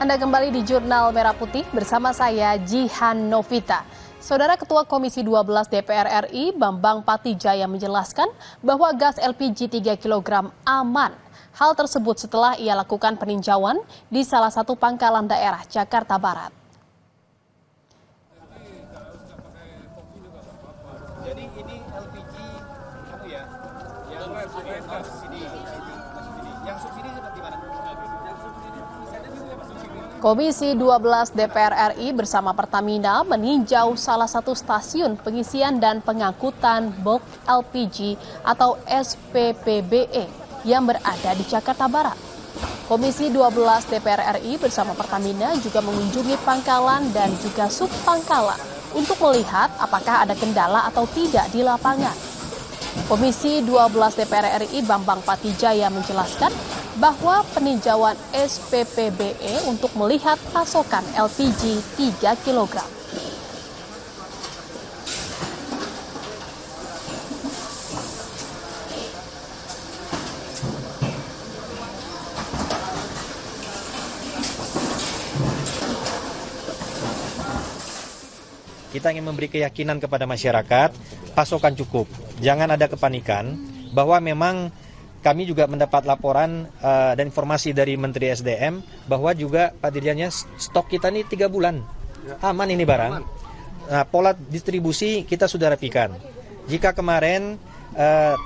Anda kembali di Jurnal Merah Putih bersama saya Jihan Novita. Saudara Ketua Komisi 12 DPR RI Bambang Patijaya menjelaskan bahwa gas LPG 3 kg aman. Hal tersebut setelah ia lakukan peninjauan di salah satu pangkalan daerah Jakarta Barat. Jadi ini LPG yang subsidi seperti mana? Komisi 12 DPR RI bersama Pertamina meninjau salah satu stasiun pengisian dan pengangkutan box LPG atau SPPBE yang berada di Jakarta Barat. Komisi 12 DPR RI bersama Pertamina juga mengunjungi pangkalan dan juga subpangkalan untuk melihat apakah ada kendala atau tidak di lapangan. Komisi 12 DPR RI Bambang Patijaya menjelaskan bahwa peninjauan SPPBE untuk melihat pasokan LPG 3 kg. Kita ingin memberi keyakinan kepada masyarakat, pasokan cukup. Jangan ada kepanikan bahwa memang kami juga mendapat laporan dan informasi dari Menteri SDM bahwa juga Pak Dirjennya stok kita ini 3 bulan. Aman ini barang. Nah, pola distribusi kita sudah rapikan. Jika kemarin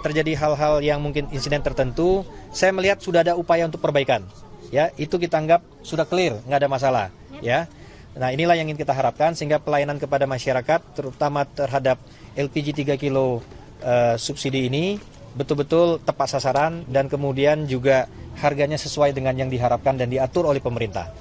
terjadi hal-hal yang mungkin insiden tertentu, saya melihat sudah ada upaya untuk perbaikan. Ya, itu kita anggap sudah clear, nggak ada masalah. Ya. Nah, inilah yang ingin kita harapkan sehingga pelayanan kepada masyarakat terutama terhadap LPG 3 kilo subsidi ini betul-betul tepat sasaran dan kemudian juga harganya sesuai dengan yang diharapkan dan diatur oleh pemerintah.